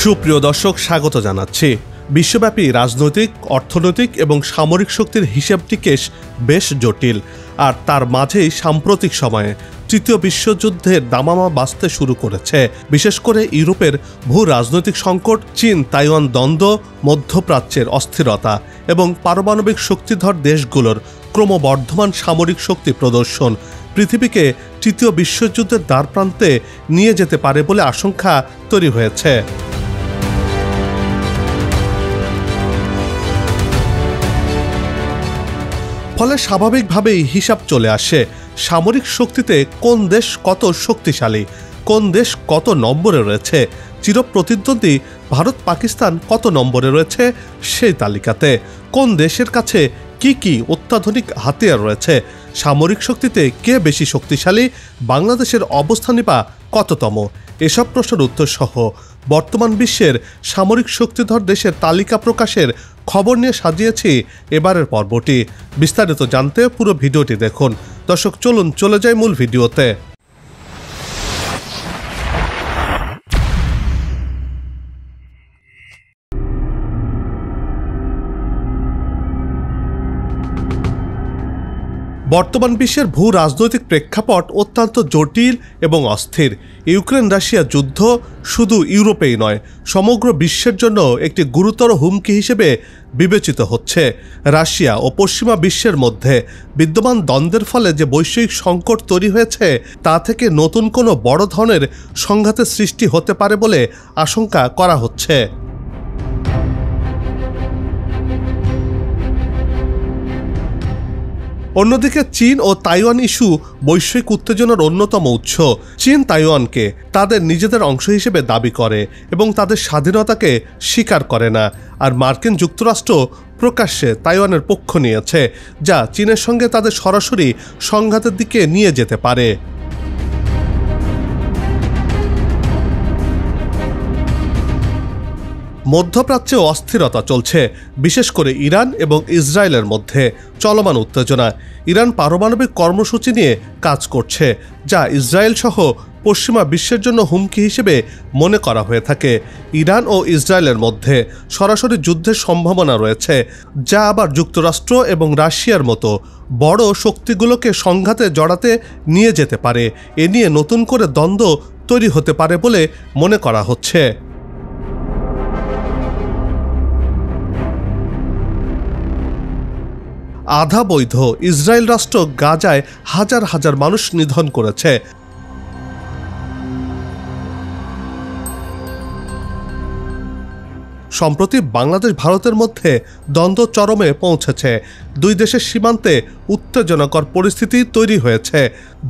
সুপ্রিয় দর্শক, স্বাগত জানাচ্ছি। বিশ্বব্যাপী রাজনৈতিক, অর্থনৈতিক এবং সামরিক শক্তির হিসেব নিকেশ বেশ জটিল, আর তার মাঝেই সাম্প্রতিক সময়ে তৃতীয় বিশ্বযুদ্ধের দামামা বাজতে শুরু করেছে। বিশেষ করে ইউরোপের ভূ রাজনৈতিক সংকট, চীন তাইওয়ান দ্বন্দ্ব, মধ্যপ্রাচ্যের অস্থিরতা এবং পারমাণবিক শক্তিধর দেশগুলোর ক্রমবর্ধমান সামরিক শক্তি প্রদর্শন পৃথিবীকে তৃতীয় বিশ্বযুদ্ধের দ্বারপ্রান্তে নিয়ে যেতে পারে বলে আশঙ্কা তৈরি হয়েছে। ফলে স্বাভাবিকভাবেই হিসাব চলে আসে সামরিক শক্তিতে কোন দেশ কত শক্তিশালী, কোন দেশ কত নম্বরে রয়েছে। চিরপ্রতিদ্বন্দ্বী ভারত পাকিস্তান কত নম্বরে রয়েছে সেই তালিকাতে, কোন দেশের কাছে কি কি অত্যাধুনিক হাতিয়ার রয়েছে, সামরিক শক্তিতে কে বেশি শক্তিশালী, বাংলাদেশের অবস্থানই বা কততম। এসব প্রশ্নের উত্তর সহ বর্তমান বিশ্বের সামরিক শক্তিধর দেশের তালিকা প্রকাশের খবর নিয়ে সাজিয়েছি এবারের পর্বটি। বিস্তারিত জানতে পুরো ভিডিওটি দেখুন। দর্শক, চলুন চলে যাই মূল ভিডিওতে। বর্তমান বিশ্বের ভূ রাজনৈতিক প্রেক্ষাপট অত্যন্ত জটিল এবং অস্থির। ইউক্রেন রাশিয়া যুদ্ধ শুধু ইউরোপেই নয়, সমগ্র বিশ্বের জন্য একটি গুরুতর হুমকি হিসেবে বিবেচিত হচ্ছে। রাশিয়া ও পশ্চিমা বিশ্বের মধ্যে বিদ্যমান দ্বন্দ্বের ফলে যে বৈশ্বিক সংকট তৈরি হয়েছে, তা থেকে নতুন কোনো বড় ধরনের সংঘাতের সৃষ্টি হতে পারে বলে আশঙ্কা করা হচ্ছে। অন্যদিকে চীন ও তাইওয়ান ইস্যু বৈশ্বিক উত্তেজনার অন্যতম উৎস। চীন তাইওয়ানকে তাদের নিজেদের অংশ হিসেবে দাবি করে এবং তাদের স্বাধীনতাকে স্বীকার করে না, আর মার্কিন যুক্তরাষ্ট্র প্রকাশ্যে তাইওয়ানের পক্ষ নিয়েছে, যা চীনের সঙ্গে তাদের সরাসরি সংঘাতের দিকে নিয়ে যেতে পারে। মধ্যপ্রাচ্যে অস্থিরতা চলছে, বিশেষ করে ইরান এবং ইসরায়েলের মধ্যে চলমান উত্তেজনা। ইরান পারমাণবিক কর্মসূচি নিয়ে কাজ করছে, যা ইসরায়েল সহ পশ্চিমা বিশ্বের জন্য হুমকি হিসেবে মনে করা হয়ে থাকে। ইরান ও ইসরায়েলের মধ্যে সরাসরি যুদ্ধের সম্ভাবনা রয়েছে, যা আবার যুক্তরাষ্ট্র এবং রাশিয়ার মতো বড় শক্তিগুলোকে সংঘাতে জড়াতে নিয়ে যেতে পারে। এ নিয়ে নতুন করে দ্বন্দ্ব তৈরি হতে পারে বলে মনে করা হচ্ছে। আধা বৈধ ইসরায়েল রাষ্ট্র গাজায় হাজার হাজার মানুষ নিধন করেছে। সম্প্রতি বাংলাদেশ ভারতের মধ্যে দ্বন্দ্ব চরমে পৌঁছেছে। দুই দেশের সীমান্তে উত্তেজনাকর পরিস্থিতি তৈরি হয়েছে।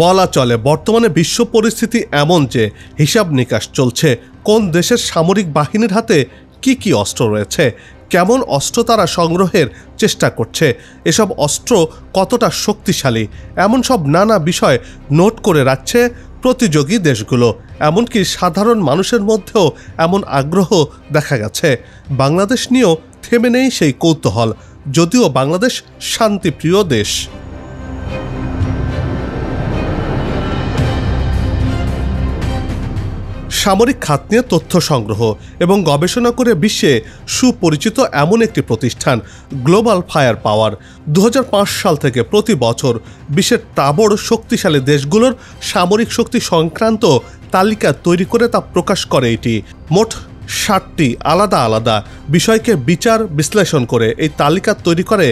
বলা চলে বর্তমানে বিশ্ব পরিস্থিতি এমন যে হিসাব নিকাশ চলছে কোন দেশের সামরিক বাহিনীর হাতে কি কি অস্ত্র রয়েছে, কেমন অস্ত্র তারা সংগ্রহের চেষ্টা করছে, এসব অস্ত্র কতটা শক্তিশালী, এমন সব নানা বিষয় নোট করে রাখছে প্রতিযোগী দেশগুলো। এমনকি সাধারণ মানুষের মধ্যেও এমন আগ্রহ দেখা গেছে। বাংলাদেশ নিয়েও থেমে নেই সেই কৌতূহল, যদিও বাংলাদেশ শান্তিপ্রিয় দেশ। সামরিক খাত নিয়ে তথ্য সংগ্রহ এবং গবেষণা করে বিশ্বে সুপরিচিত এমন একটি প্রতিষ্ঠান গ্লোবাল ফায়ার পাওয়ার 2005 সাল থেকে প্রতি বছর বিশ্বের তাবড় শক্তিশালী দেশগুলোর সামরিক শক্তি সংক্রান্ত তালিকা তৈরি করে তা প্রকাশ করে। এটি মোট 60টি আলাদা আলাদা বিষয়কে বিচার বিশ্লেষণ করে এই তালিকা তৈরি করে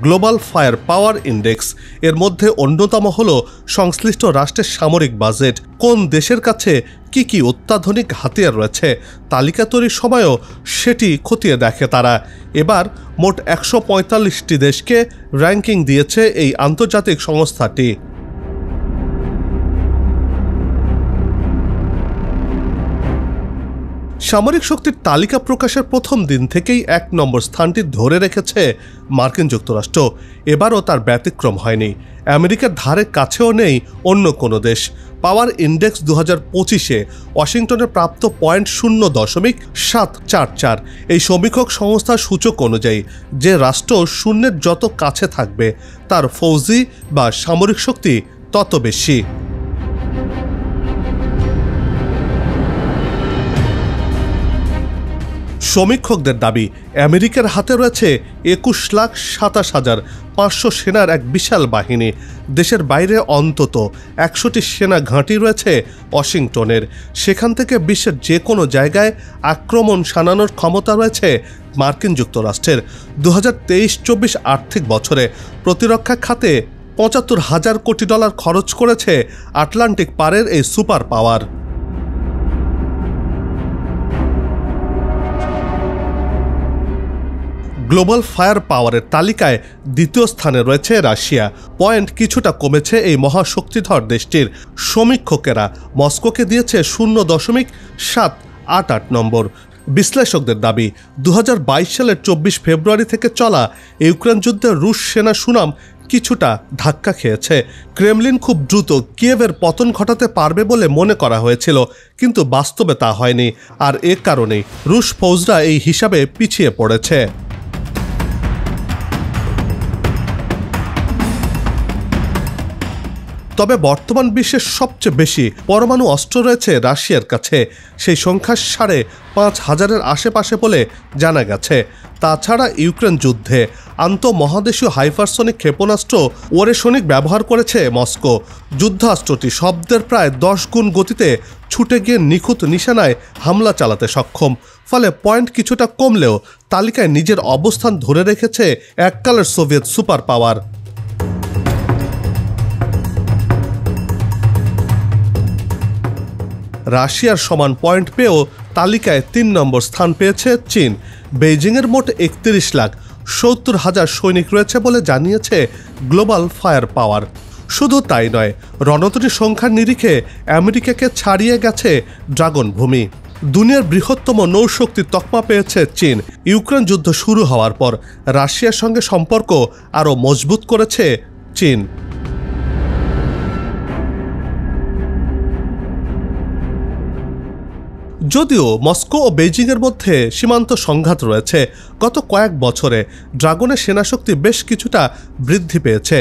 গ্লোবাল ফায়ার পাওয়ার ইন্ডেক্স। এর মধ্যে অন্যতম হল সংশ্লিষ্ট রাষ্ট্রের সামরিক বাজেট, কোন দেশের কাছে কি কি অত্যাধুনিক হাতিয়ার রয়েছে। তালিকা তৈরির সময়ও সেটি খতিয়ে দেখে তারা। এবার মোট 145টি দেশকে র্যাঙ্কিং দিয়েছে এই আন্তর্জাতিক সংস্থাটি। সামরিক শক্তির তালিকা প্রকাশের প্রথম দিন থেকেই 1 নম্বর স্থানটি ধরে রেখেছে মার্কিন যুক্তরাষ্ট্র। এবারও তার ব্যতিক্রম হয়নি। আমেরিকার ধারে কাছেও নেই অন্য কোনো দেশ। পাওয়ার ইন্ডেক্স 2025-এ ওয়াশিংটনে প্রাপ্ত পয়েন্ট 0.744। এই সমীক্ষক সংস্থার সূচক অনুযায়ী যে রাষ্ট্র শূন্যের যত কাছে থাকবে তার ফৌজি বা সামরিক শক্তি তত বেশি। সমীক্ষকদের দাবি আমেরিকার হাতে রয়েছে 21,27,500 সেনার এক বিশাল বাহিনী। দেশের বাইরে অন্তত 100টি সেনা ঘাঁটি রয়েছে ওয়াশিংটনের। সেখান থেকে বিশ্বের যে কোনো জায়গায় আক্রমণ শানানোর ক্ষমতা রয়েছে মার্কিন যুক্তরাষ্ট্রের। 2023-24 আর্থিক বছরে প্রতিরক্ষা খাতে $75,000 কোটি খরচ করেছে আটলান্টিক পারের এই সুপার পাওয়ার। গ্লোবাল ফায়ার পাওয়ারের তালিকায় দ্বিতীয় স্থানে রয়েছে রাশিয়া। পয়েন্ট কিছুটা কমেছে এই মহাশক্তিধর দেশটির। সমীক্ষকেরা মস্কোকে দিয়েছে 0.788 নম্বর। বিশ্লেষকদের দাবি 2022 সালের 24 ফেব্রুয়ারি থেকে চলা ইউক্রেন যুদ্ধে রুশ সেনা সুনাম কিছুটা ধাক্কা খেয়েছে। ক্রেমলিন খুব দ্রুত কিয়েভের পতন ঘটাতে পারবে বলে মনে করা হয়েছিল, কিন্তু বাস্তবে তা হয়নি। আর এ কারণেই রুশ ফৌজরা এই হিসাবে পিছিয়ে পড়েছে। তবে বর্তমান বিশ্বের সবচেয়ে বেশি পরমাণু অস্ত্র রয়েছে রাশিয়ার কাছে। সেই সংখ্যা 5,500-এর আশেপাশে বলে জানা গেছে। তাছাড়া ইউক্রেন যুদ্ধে আন্তঃমহাদেশীয় হাইপারসনিক ক্ষেপণাস্ত্র ওরেসনিক ব্যবহার করেছে মস্কো। যুদ্ধাস্ত্রটি শব্দের প্রায় 10 গুণ গতিতে ছুটে গিয়ে নিখুঁত নিশানায় হামলা চালাতে সক্ষম। ফলে পয়েন্ট কিছুটা কমলেও তালিকায় নিজের অবস্থান ধরে রেখেছে এককালের সোভিয়েত সুপার পাওয়ার। রাশিয়ার সমান পয়েন্ট পেয়েও তালিকায় 3 নম্বর স্থান পেয়েছে চীন। বেইজিংয়ের মোট 31,70,000 সৈনিক রয়েছে বলে জানিয়েছে গ্লোবাল ফায়ার পাওয়ার। শুধু তাই নয়, রণতরী সংখ্যার নিরিখে আমেরিকাকে ছাড়িয়ে গেছে ড্রাগন ভূমি। দুনিয়ার বৃহত্তম নৌশক্তির তকমা পেয়েছে চীন। ইউক্রেন যুদ্ধ শুরু হওয়ার পর রাশিয়ার সঙ্গে সম্পর্ক আরও মজবুত করেছে চীন। যদিও মস্কো ও বেইজিংয়ের মধ্যে সীমান্ত সংঘাত রয়েছে, গত কয়েক বছরে ড্রাগনের সেনাশক্তি বেশ কিছুটা বৃদ্ধি পেয়েছে।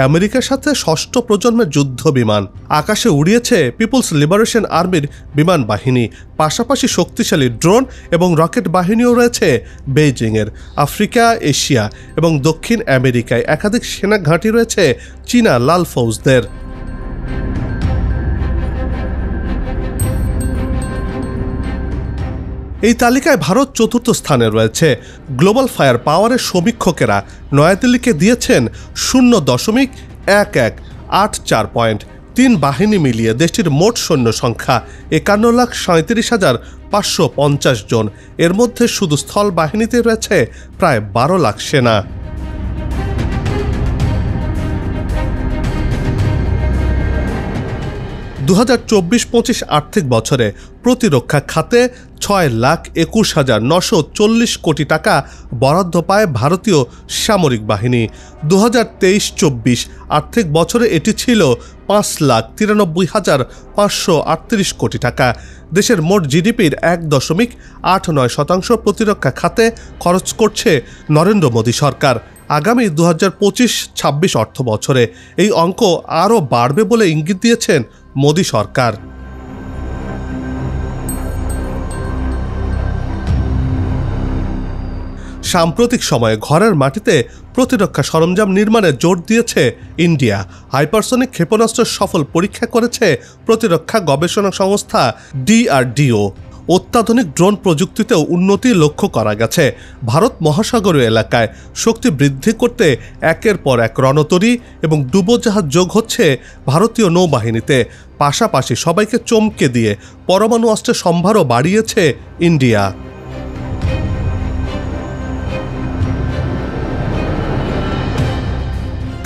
আমেরিকার সাথে 6ষ্ঠ প্রজন্মের যুদ্ধ বিমান আকাশে উড়িয়েছে পিপলস লিবারেশন আর্মির বিমান বাহিনী। পাশাপাশি শক্তিশালী ড্রোন এবং রকেট বাহিনীও রয়েছে বেইজিংয়ের। আফ্রিকা, এশিয়া এবং দক্ষিণ আমেরিকায় একাধিক সেনা ঘাঁটি রয়েছে চীনা লাল ফৌজদের। এই তালিকায় ভারত 4র্থ স্থানে রয়েছে। গ্লোবাল ফায়ার পাওয়ারের সমীক্ষকেরা নয়াদিল্লিকে দিয়েছেন 0.1184 পয়েন্ট। 3 বাহিনী মিলিয়ে দেশটির মোট সৈন্য সংখ্যা 51,37,550 জন। এর মধ্যে শুধু স্থল বাহিনীতে রয়েছে প্রায় 12 লাখ সেনা। দু 2024-25 আর্থিক বছরে প্রতিরক্ষা খাতে 6,21,940 কোটি টাকা বরাদ্দ পায় ভারতীয় সামরিক বাহিনী। 2023-24 আর্থিক বছরে এটি ছিল 5,93,538 কোটি টাকা। দেশের মোট জিডিপির 1.89% প্রতিরক্ষা খাতে খরচ করছে নরেন্দ্র মোদী সরকার। আগামী 2025-26 অর্থ বছরে এই অঙ্ক আরও বাড়বে বলে ইঙ্গিত দিয়েছেন মোদী সরকার। সাম্প্রতিক সময়ে ঘরের মাটিতে প্রতিরক্ষা সরঞ্জাম নির্মাণে জোর দিয়েছে ইন্ডিয়া। হাইপারসনিক ক্ষেপণাস্ত্রের সফল পরীক্ষা করেছে প্রতিরক্ষা গবেষণা সংস্থা DRDO। অত্যাধুনিক ড্রোন প্রযুক্তিতেও উন্নতি লক্ষ্য করা গেছে। ভারত মহাসাগরীয় এলাকায় শক্তি বৃদ্ধি করতে একের পর এক রণতরী এবং ডুবোজাহাজ যোগ হচ্ছে ভারতীয় নৌবাহিনীতে। পাশাপাশি সবাইকে চমকে দিয়ে পরমাণু অস্ত্রের সম্ভারও বাড়িয়েছে ইন্ডিয়া।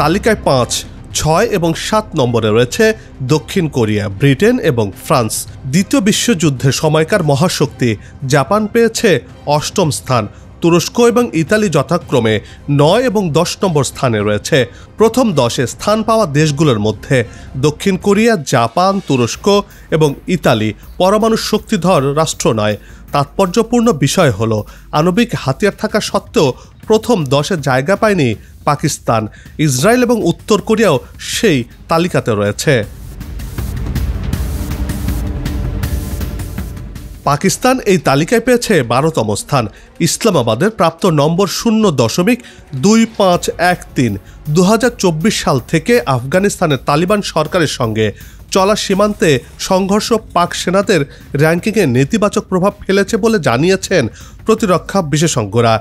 তালিকায় 5, 6 এবং 7 নম্বরে রয়েছে দক্ষিণ কোরিয়া, ব্রিটেন এবং ফ্রান্স। দ্বিতীয় বিশ্বযুদ্ধের সময়কার মহাশক্তি জাপান পেয়েছে 8ম স্থান। তুরস্ক এবং ইতালি যথাক্রমে 9 এবং 10 নম্বর স্থানে রয়েছে। প্রথম 10-এ স্থান পাওয়া দেশগুলোর মধ্যে দক্ষিণ কোরিয়া, জাপান, তুরস্ক এবং ইতালি পরমাণু শক্তিধর রাষ্ট্র নয়। তাৎপর্যপূর্ণ বিষয় হল আণবিক হাতিয়ার থাকা সত্ত্বেও প্রথম 10-এ জায়গা পায়নি পাকিস্তান। ইসরায়েল এবং উত্তর কোরিয়াও সেই তালিকাতে রয়েছে। পাকিস্তান এই তালিকায় পেয়েছে 12তম স্থান। ইসলামাবাদের প্রাপ্ত নম্বর 0.2513। 2024 সাল থেকে আফগানিস্তানের তালিবান সরকারের সঙ্গে চলা সীমান্তে সংঘর্ষ পাক সেনাদের র্যাঙ্কিংয়ে নেতিবাচক প্রভাব ফেলেছে বলে জানিয়েছেন প্রতিরক্ষা বিশেষজ্ঞরা।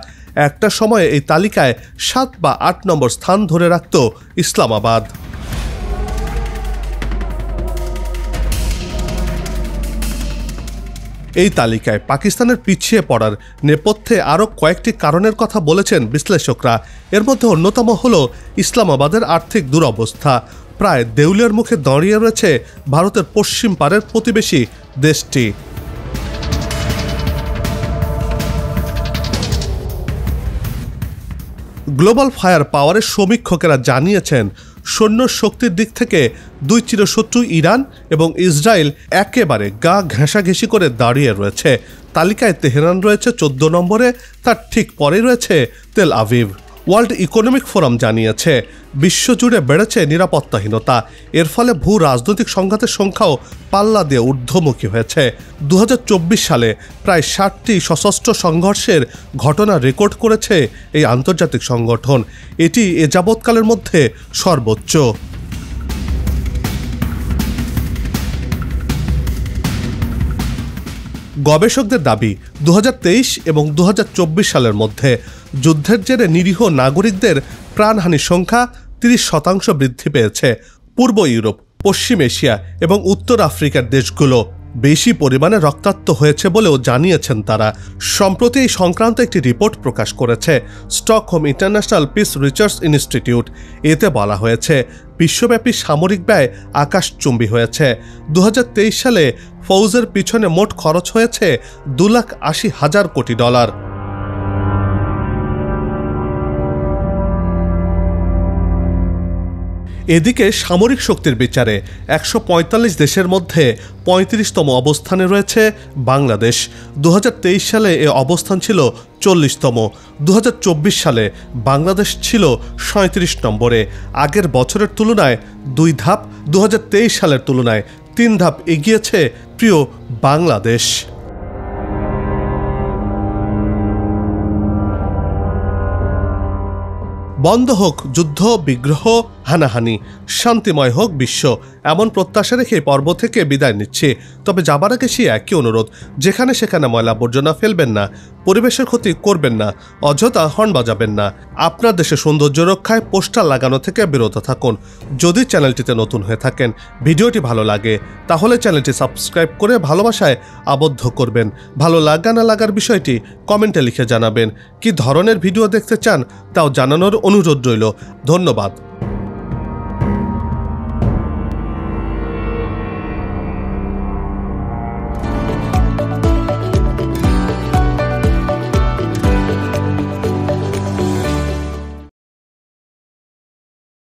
একটা সময়ে এই তালিকায় 7 বা 8 নম্বর স্থান ধরে রাখত ইসলামাবাদ। এই তালিকায় পাকিস্তানের পিছিয়ে পড়ার নেপথ্যে আরও কয়েকটি কারণের কথা বলেছেন বিশ্লেষকরা। এর মধ্যে অন্যতম হল ইসলামাবাদের আর্থিক দুরবস্থা। প্রায় দেউলিয়ার মুখে দাঁড়িয়ে রয়েছে ভারতের পশ্চিম পারের প্রতিবেশী দেশটি। গ্লোবাল ফায়ার পাওয়ারের সমীক্ষকেরা জানিয়েছেন সৈন্য শক্তির দিক থেকে দুই চিরশত্রু ইরান এবং ইসরায়েল একেবারে গা ঘেঁষাঘেঁষি করে দাঁড়িয়ে রয়েছে। তালিকায় তেহরান রয়েছে 14 নম্বরে, তার ঠিক পরে রয়েছে Tel Aviv. World economic forum জানিয়েছে বিশ্বজুড়ে বেড়েছে নিরাপত্তাহীনতা। এর ফলে ভূ রাজনৈতিক সংঘাতের সংখ্যাও পাল্লা দিয়ে ঊর্ধ্বমুখী হয়েছে। 2024 সালে প্রায় 60টি সশস্ত্র সংঘর্ষের ঘটনা রেকর্ড করেছে এই আন্তর্জাতিক সংগঠন। এটি এ যাবৎকালের মধ্যে সর্বোচ্চ। গবেষকদের দাবি 2023 এবং 2024 সালের মধ্যে যুদ্ধের জেরে নিরীহ নাগরিকদের প্রাণহানির সংখ্যা 30% বৃদ্ধি পেয়েছে। পূর্ব ইউরোপ, পশ্চিম এশিয়া এবং উত্তর আফ্রিকার দেশগুলো বেশি পরিমাণে রক্তাক্ত হয়েছে বলেও জানিয়েছেন তারা। সম্প্রতি এই সংক্রান্ত একটি রিপোর্ট প্রকাশ করেছে Stockholm international piece research institute. এতে বলা হয়েছে বিশ্বব্যাপী সামরিক ব্যয় আকাশচুম্বী হয়েছে। 2023 সালে ফৌজের পিছনে মোট খরচ হয়েছে $2,80,000 কোটি। এদিকে সামরিক শক্তির বিচারে 145 দেশের মধ্যে 35তম অবস্থানে রয়েছে বাংলাদেশ। 2023 সালে এ অবস্থান ছিল 40তম। 2024 সালে বাংলাদেশ ছিল 37 নম্বরে। আগের বছরের তুলনায় 2 ধাপ, 2023 সালের তুলনায় 3 ধাপ এগিয়েছে প্রিয় বাংলাদেশ। বন্ধ হোক যুদ্ধ, বিগ্রহ, হানাহানি, শান্তিময় হোক বিশ্ব, এমন প্রত্যাশা রেখে পর্ব থেকে বিদায় নিচ্ছি। তবে যাবার আগে সেই একই অনুরোধ, যেখানে সেখানে ময়লা আবর্জনা ফেলবেন না, পরিবেশের ক্ষতি করবেন না, অযথা হর্ন বাজাবেন না। আপনার দেশের সৌন্দর্য রক্ষায় পোস্টার লাগানো থেকে বিরত থাকুন। যদি চ্যানেলটিতে নতুন হয়ে থাকেন, ভিডিওটি ভালো লাগে, তাহলে চ্যানেলটি সাবস্ক্রাইব করে ভালোবাসায় আবদ্ধ করবেন। ভালো লাগা না লাগার বিষয়টি কমেন্টে লিখে জানাবেন। কি ধরনের ভিডিও দেখতে চান তাও জানানোর অনুরোধ রইল। ধন্যবাদ।